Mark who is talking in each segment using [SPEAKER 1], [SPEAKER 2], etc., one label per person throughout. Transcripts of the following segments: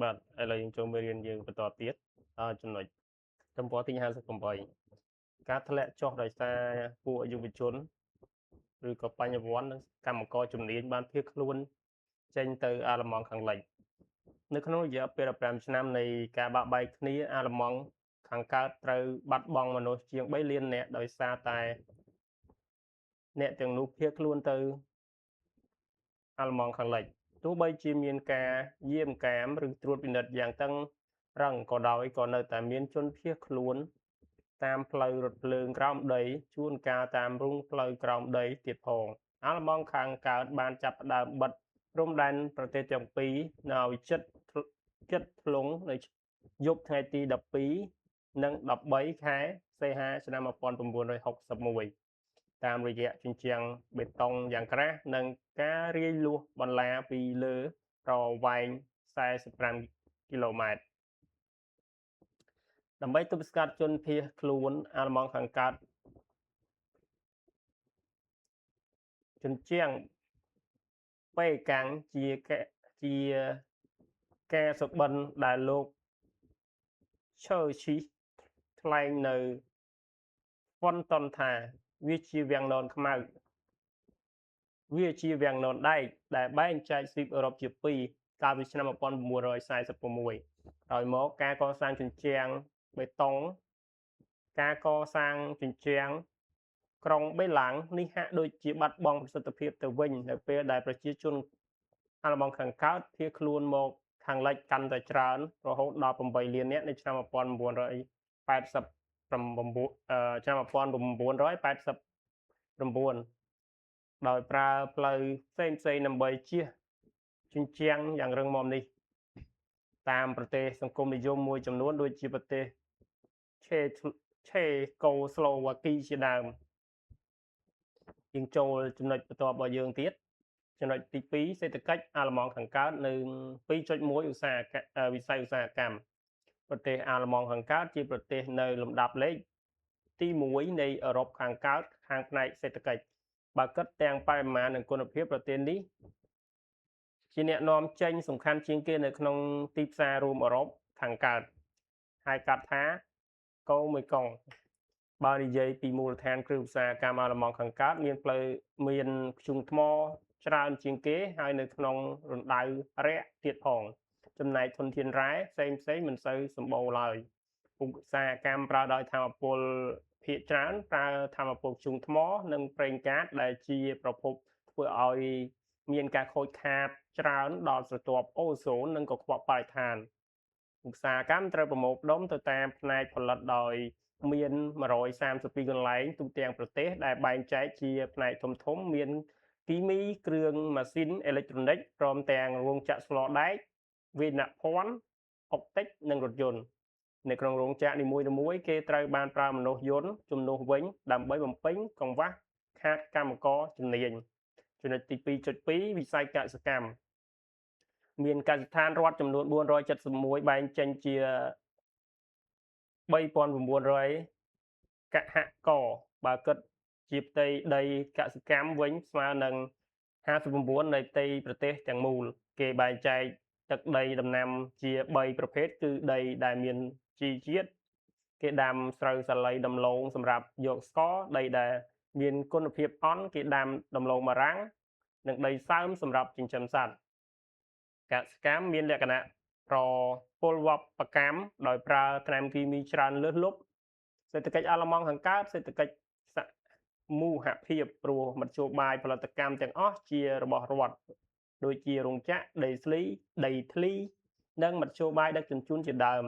[SPEAKER 1] បាទឥឡូវយើងចូលមេរៀនយើងបន្តទៀតចំណុចទំព័រទី58ការធ្លាក់ចុះដោយសារពួកយុវជនឬក៏បញ្ញវន្តនិងកម្មករជំនាញបានភៀសខ្លួនចេញទៅអាល្លឺម៉ង់ខាងលិចនៅក្នុងរយៈពេល15ឆ្នាំនៃការបាក់បែកគ្នាអាល្លឺម៉ង់ខាងកើតត្រូវបាត់បង់មនុស្សជាង3លាននាក់ដោយសារតែអ្នកទាំងនោះភៀសខ្លួនទៅអាល្លឺម៉ង់ខាងលិចទោះបីជាមានការយាមកាមឬត្រួតពិនិត្យយ៉ាងតឹងរ៉ឹងក៏ដោយក៏នៅតែមានជនភៀសខ្លួនតាមផ្លូវរថភ្លើងក្រោមដីជួនកាលតាមរងផ្លូវក្រោមដីទៀតផងអាល្លឺម៉ង់ខាងកើតបានចាប់ផ្ដើមបិទព្រំដែនប្រទេសទាំងពីរនៅឲ្យជិតធ្លុងនៅយប់ថ្ងៃទី12និង13ខែសីហាឆ្នាំ1961តាមរយៈជញ្ជាំងបេតុងយ៉ាងក្រាស់និងការរាយលួសបន្លាពីលើប្រវែង45គីឡូម៉ែត្រដើម្បីទប់ស្កាត់ជនភៀសខ្លួនអាល្លឺម៉ង់ខាងកើតជញ្ជាំងប៉េកាំងជាការសុបិនដែលលោកឈើឈីសថ្លែងនៅវ៉ុនតុនថាវាជាវាំងននខ្មៅវាជាវាំងននដែកដែលបែងចែកទ្វីបអឺរ៉ុបជាពីរកាលពីឆ្នាំ1946ដោយមកការកសាងជញ្ជាំងបេតុងការកសាងជញ្ជាំងក្រុងបេឡាំងនេះហាក់ដូចជាបាត់បង់ប្រសិទ្ធភាពទៅវិញនៅពេលដែលប្រជាជនអាល្លឺម៉ង់ខាងកើតភៀសខ្លួនមកខាងលិចកាន់តែច្រើនរហូតដល់8លាននាក់នៅឆ្នាំ1989ដោយប្រើផ្លូវផ្សេងៗដើម្បីជៀសជញ្ជាំងយ៉ាងរឹងមាំនេះតាមប្រទេសសង្គមនិយមមួយចំនួនដូចជាប្រទេសឆេកូស្លូវ៉ាគីជាដើមយើងចូលចំណុចបន្ទាប់របស់យើងទៀតចំណុចទី2សេដ្ឋកិច្ចអាល្លឺម៉ង់ខាងកើតនិង2.1វិស័យឧស្សាហកម្មប្រទេសអាល្លឺម៉ង់ខាងកើតជាប្រទេសនៅលំដាប់លេខទី1នៃអឺរ៉ុបខាងកើតខាងផ្នែកសេដ្ឋកិច្ចបើគិតទាំងបរិមាណនិងគុណភាពប្រទេសនេះជាអ្នកនាំចេញសំខាន់ជាងគេនៅក្នុងទីផ្សាររួមអឺរ៉ុបខាងកើតហៅកាត់ថាកូមេកុងបើនិយាយពីមូលដ្ឋានគ្រឹះឧស្សាហកម្មអាល្លឺម៉ង់ខាងកើតមានធ្យូងថ្មច្រើនជាងគេហើយនៅក្នុងរណ្ដៅរាក់ទៀតផងចំណែកធនធានរ៉ែផ្សេងមិនសូវសម្បូរឡើយឧស្សាហកម្មប្រើដោយថាមពលភាគច្រើនប្រើថាមពលធ្យូងថ្មនិងប្រេងកាតដែលជាប្រភពធ្វើឲ្យមានការខូចខាតច្រើនដល់ស្រទាប់អូសូននិងកខ្វក់បរិស្ថានឧស្សាហកម្មត្រូវប្រមូលផ្ដុំទៅតាមផ្នែកផលិតដោយមាន132កន្លែងទូទាំងប្រទេសដែលបែងចែកជាផ្នែកធំមានគីមីគ្រឿងម៉ាស៊ីនអេឡិចត្រូនិកព្រមទាំងរោងចក្រស្លដែកវាយនភ័ណ្ឌអុកទិកនិងរថយន្តនៅក្នុងរោងចក្រនីមួយៗគេត្រូវបានប្រើមនុស្សយន្តជំនួសវិញដើម្បីបំពេញកង្វះខាតកម្មករជំនាញចំណុចទី2.2វិស័យកសិកម្មមានកសិដ្ឋានរដ្ឋចំនួន471បែងចែងជា3900កហករបើគិតជាផ្ទៃដីកសិកម្មវិញស្មើនឹង59នៃផ្ទៃប្រទេសទាំងមូលគេបែងចែកទឹកដីដំណាំជា3ប្រភេទគឺដីដែលមានជីជាតិគេដាំស្រូវសាលីដំឡូងសម្រាប់យកស្ករដីដែលមានគុណភាពអន់គេដាំដំឡូងបារាំងនិងដីសើមសម្រាប់ចិញ្ចឹមសត្វកសិកម្មមានលក្ខណៈប្រពលវប្បកម្មដោយប្រើថ្នាំគីមីច្រើនលើសលប់សេដ្ឋកិច្ចអាល្លឺម៉ង់ខាងកើតសេដ្ឋកិច្ចសមូហភាពព្រោះមធ្យោបាយផលិតកម្មទាំងអស់ជារបស់រដ្ឋដូចជារោងចក្រដីធ្លីនិងមធ្យោបាយដឹកជញ្ជូនជាដើម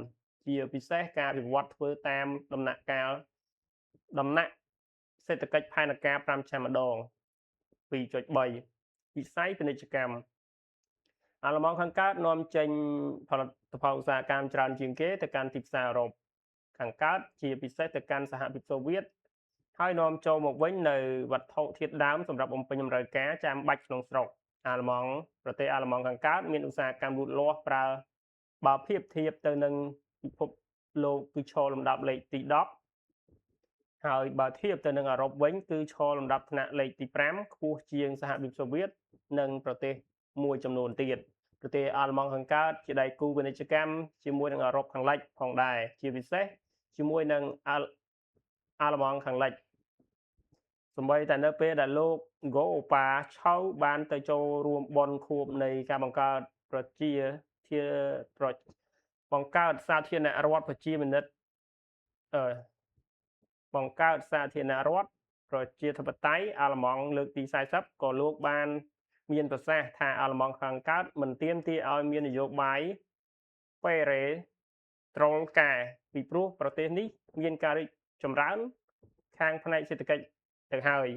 [SPEAKER 1] ជាពិសេសការវិវត្តធ្វើតាមដំណាក់សេដ្ឋកិច្ចផែនការ5ឆ្នាំម្ដង 2.3 វិស័យពាណិជ្ជកម្មអាល្លឺម៉ង់ខាងកើតនាំចេញផលិតផលឧស្សាហកម្មច្រើនជាងគេទៅកាន់ទីផ្សារអឺរ៉ុបខាងកើតជាពិសេសទៅកាន់សហភាពសូវៀតហើយនាំចូលមកវិញនៅវត្ថុធាតុដើមសម្រាប់បំពេញតម្រូវការចាំបាច់ក្នុងស្រុកប្រទេសអាល្លឺម៉ង់ខាងកើតមានឧស្សាហកម្មលូតលាស់បើធៀបទៅនឹងពិភពលោកគឺឈរលំដាប់លេខទី10ហើយបើធៀបទៅនឹងអឺរ៉ុបវិញគឺឈរលំដាប់ថ្នាក់លេខទី5ខ្ពស់ជាងសហភាពសូវៀតនិងប្រទេសមួយចំនួនទៀត ប្រទេសអាល្លឺម៉ង់ខាងកើតជាដៃគូពាណិជ្ជកម្មជាមួយនឹងអឺរ៉ុបខាងលិចផងដែរជាពិសេសជាមួយនឹងអាល្លឺម៉ង់ខាងលិចសម្បីតែនៅពេលដែលលោក Go-Opa ឆៅបានទៅចូលរួមបុណ្យខួបនៃការបង្កើតសាធារណរដ្ឋប្រជាមានិតបង្កើតសាធារណរដ្ឋប្រជាធិបតេយ្យអាល្លឺម៉ង់លើកទី40ក៏លោកបានមានប្រសាសន៍ថាអាល្លឺម៉ង់ខាងកើតមិនទាមទារឲ្យមាននយោបាយប៉េរ៉េត្រូលការពីព្រោះប្រទេសនេះមានការរីកចម្រើនខាងផ្នែកសេដ្ឋកិច្ចទៅហើយ